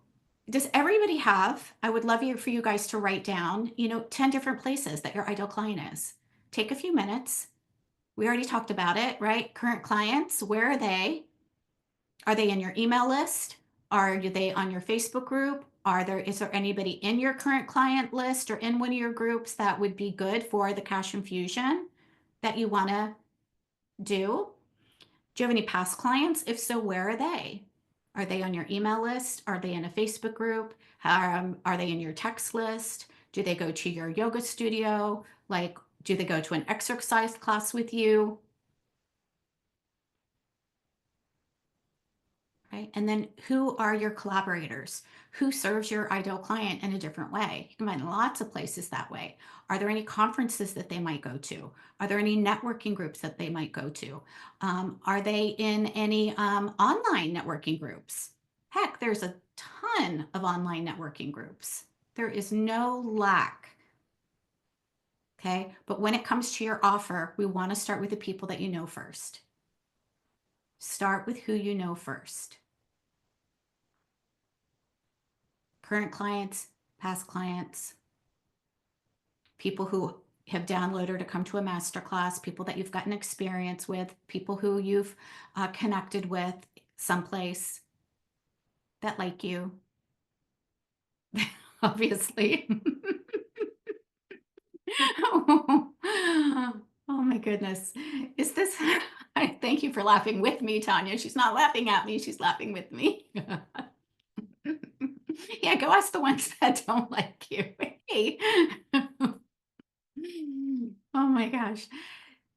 A: does everybody have, I would love for you guys to write down, 10 different places that your ideal client is. Take a few minutes. We already talked about it, right? Current clients, where are they? Are they in your email list? Are they on your Facebook group? Is there anybody in your current client list or in one of your groups that would be good for the cash infusion that you want to do? Do you have any past clients? If so, where are they? Are they on your email list? Are they in a Facebook group? Are they in your text list? Do they go to your yoga studio? Like, do they go to an exercise class with you? Right? And then who are your collaborators? Who serves your ideal client in a different way? You can find lots of places that way. Are there any conferences that they might go to? Are there any networking groups that they might go to? Are they in any online networking groups? Heck, there's a ton of online networking groups. There is no lack. Okay. But when it comes to your offer, we want to start with the people that you know first. Start with who you know first. Current clients, past clients, people who have downloaded to come to a masterclass, people that you've gotten experience with, people who you've connected with someplace that like you, obviously. Oh my goodness. Is this? Thank you for laughing with me, Tanya. She's not laughing at me, she's laughing with me. Yeah, go ask the ones that don't like you. Hey. Oh my gosh.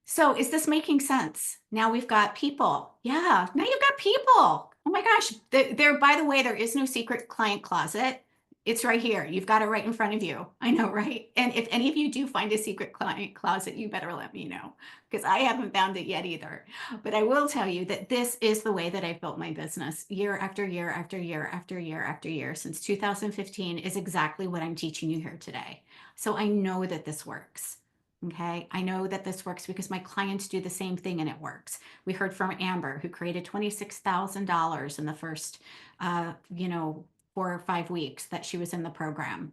A: So is this making sense? Now we've got people. Yeah, now you've got people. Oh my gosh. There, by the way, there is no secret client closet. It's right here. You've got it right in front of you. I know, right? And if any of you do find a secret client closet, you better let me know because I haven't found it yet either. But I will tell you that this is the way that I've built my business year after year after year after year after year since 2015 is exactly what I'm teaching you here today. So I know that this works. Okay. I know that this works because my clients do the same thing and it works. We heard from Amber, who created $26,000 in the first, 4 or 5 weeks that she was in the program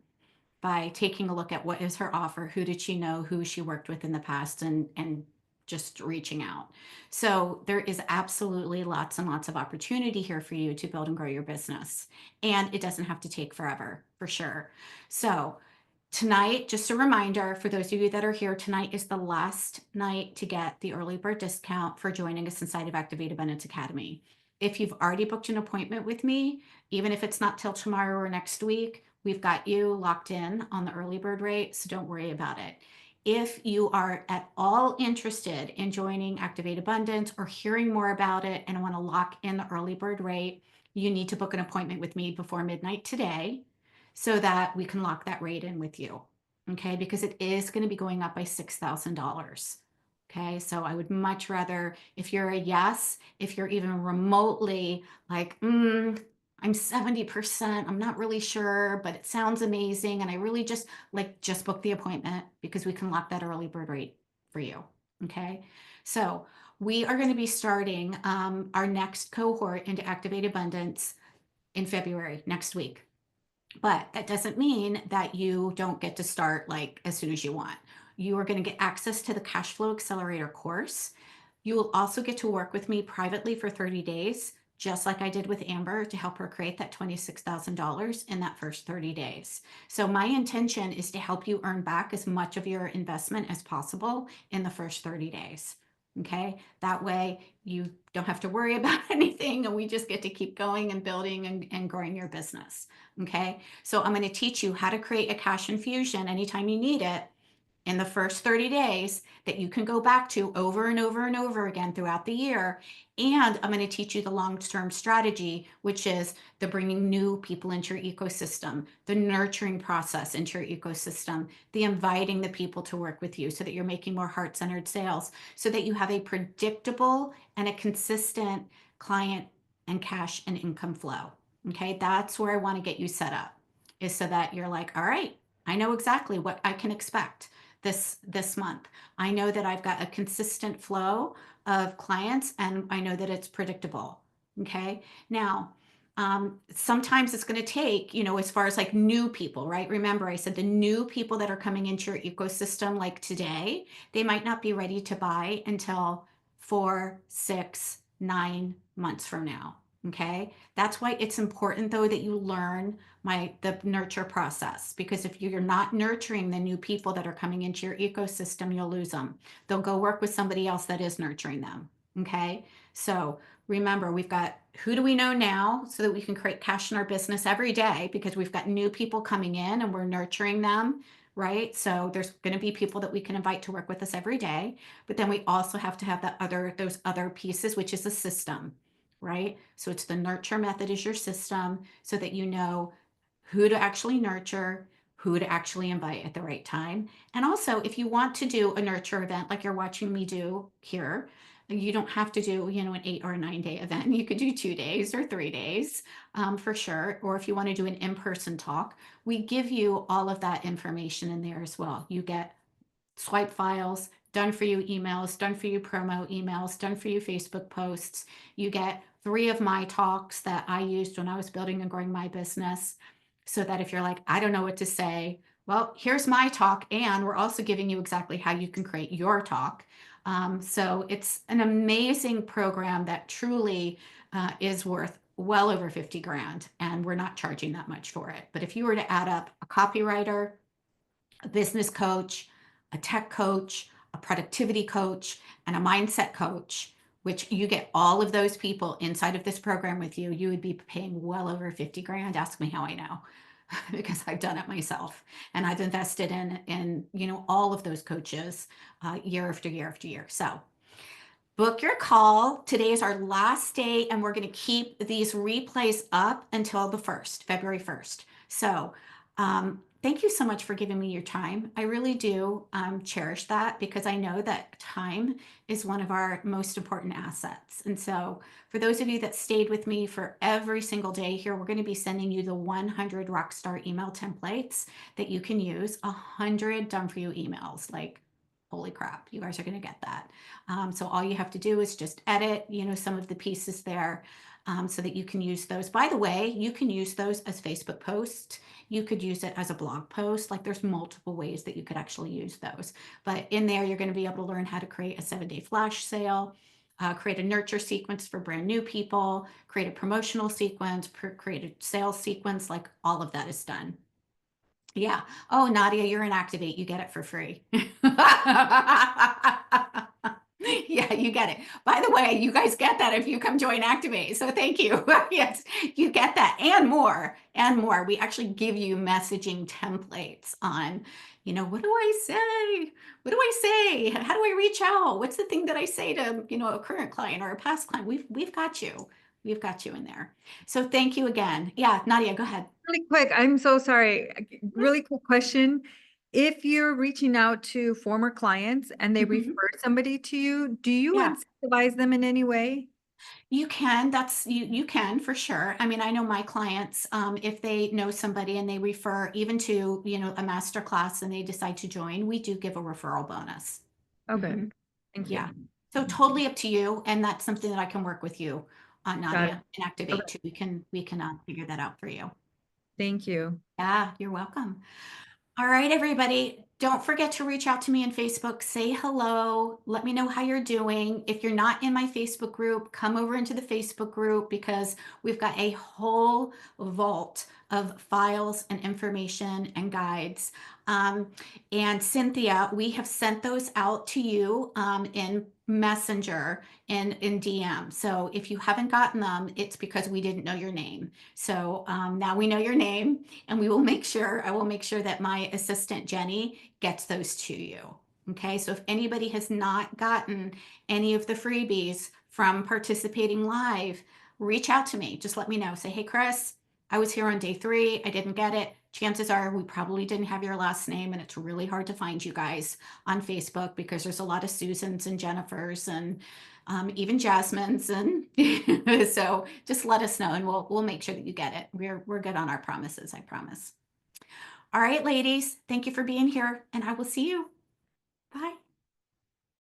A: by taking a look at what is her offer, who did she know, who she worked with in the past, and just reaching out. So there is absolutely lots and lots of opportunity here for you to build and grow your business. And it doesn't have to take forever, for sure. So tonight, just a reminder for those of you that are here, tonight is the last night to get the early bird discount for joining us inside of Activate Abundance Academy. If you've already booked an appointment with me, even if it's not till tomorrow or next week, we've got you locked in on the early bird rate, so don't worry about it. If you are at all interested in joining Activate Abundance or hearing more about it and want to lock in the early bird rate, you need to book an appointment with me before midnight today so that we can lock that rate in with you. Okay, because it is going to be going up by $6,000. Okay, so I would much rather, if you're a yes, if you're even remotely like, I'm 70%, I'm not really sure, but it sounds amazing. And I really just book the appointment because we can lock that early bird rate for you. Okay, so we are going to be starting our next cohort into Activate Abundance in February next week. But that doesn't mean that you don't get to start like as soon as you want. You are going to get access to the Cash Flow Accelerator course. You will also get to work with me privately for 30 days, just like I did with Amber to help her create that $26,000 in that first 30 days. So my intention is to help you earn back as much of your investment as possible in the first 30 days. Okay, that way you don't have to worry about anything and we just get to keep going and building and growing your business. Okay, so I'm going to teach you how to create a cash infusion anytime you need it in the first 30 days that you can go back to over and over and over again throughout the year. And I'm going to teach you the long-term strategy, which is the bringing new people into your ecosystem, the nurturing process into your ecosystem, the inviting the people to work with you so that you're making more heart-centered sales, so that you have a predictable and a consistent client and cash and income flow. Okay, that's where I want to get you set up, is so that you're like, all right, I know exactly what I can expect this month. I know that I've got a consistent flow of clients and I know that it's predictable. Okay. Now, sometimes it's going to take, as far as like new people, right? Remember, I said the new people that are coming into your ecosystem, like today, they might not be ready to buy until 4, 6, 9 months from now. Okay. That's why it's important though that you learn the nurture process, because if you're not nurturing the new people that are coming into your ecosystem, you'll lose them. They'll go work with somebody else that is nurturing them. Okay. So remember, we've got who do we know now so that we can create cash in our business every day, because we've got new people coming in and we're nurturing them. Right. So there's going to be people that we can invite to work with us every day. But then we also have to have those other pieces, which is a system. Right. So it's the nurture method is your system so that you know who to actually nurture, who to actually invite at the right time. And also, if you want to do a nurture event like you're watching me do here, you don't have to do, an 8 or a 9 day event. You could do 2 days or 3 days for sure. Or if you want to do an in-person talk, we give you all of that information in there as well. You get swipe files, done for you emails, done for you promo emails, done for you Facebook posts. You get 3 of my talks that I used when I was building and growing my business. So that if you're like, I don't know what to say, well, here's my talk. And we're also giving you exactly how you can create your talk. So it's an amazing program that truly is worth well over 50 grand. And we're not charging that much for it. But if you were to add up a copywriter, a business coach, a tech coach, a productivity coach, and a mindset coach, which you get all of those people inside of this program with you, you would be paying well over 50 grand. Ask me how I know. Because I've done it myself and I've invested in all of those coaches year after year after year. So book your call. Today is our last day and we're going to keep these replays up until the 1st, February 1st. So thank you so much for giving me your time. I really do cherish that, because I know that time is one of our most important assets. And so for those of you that stayed with me for every single day here, we're going to be sending you the 100 Rockstar email templates that you can use, 100 done for you emails. Like, holy crap, you guys are going to get that. So all you have to do is just edit, some of the pieces there so that you can use those. By the way, you can use those as Facebook posts. You could use it as a blog post. Like, there's multiple ways that you could actually use those. But in there, you're going to be able to learn how to create a 7-day flash sale, create a nurture sequence for brand new people, create a promotional sequence, create a sales sequence. Like, all of that is done. Yeah. Oh, Nadia, you're in Activate. You get it for free. Yeah, you get it. By the way, you guys get that if you come join Activate. So thank you. Yes, you get that and more and more. We actually give you messaging templates on, what do I say? What do I say? How do I reach out? What's the thing that I say to, a current client or a past client? We've got you. We've got you in there. So thank you again. Yeah, Nadia, go ahead.
D: Really quick, I'm so sorry. Really quick question. if you're reaching out to former clients and they
A: Mhm.
D: refer somebody to you, do you
A: Yeah.
D: incentivize them in any way?
A: You can, you can for sure. I mean, I know my clients, if they know somebody and they refer even to, a master class and they decide to join, we do give a referral bonus.
D: Okay,
A: Mhm.
D: thank
A: Yeah.
D: you.
A: So totally up to you. And that's something that I can work with you on,
D: Got it.
A: Nadia, and
D: Okay,
A: activate too. We can figure that out for you.
D: thank you.
A: Yeah, you're welcome. All right, everybody. Don't forget to reach out to me on Facebook. Say hello. Let me know how you're doing. If you're not in my Facebook group, come over into the Facebook group because we've got a whole vault of files and information and guides. Um, and Cynthia, we have sent those out to you in Messenger and in DM. So if you haven't gotten them, it's because we didn't know your name. So now we know your name, and I will make sure that my assistant Jenny gets those to you. Okay, so if anybody has not gotten any of the freebies from participating live, reach out to me. Just let me know. Say, hey, Chris, I was here on day 3. I didn't get it. Chances are we probably didn't have your last name, and it's really hard to find you guys on Facebook because there's a lot of Susans and Jennifers and even Jasmine's, and so just let us know, and we'll make sure that you get it. We're good on our promises, I promise. All right, ladies, thank you for being here, and I will see you. Bye.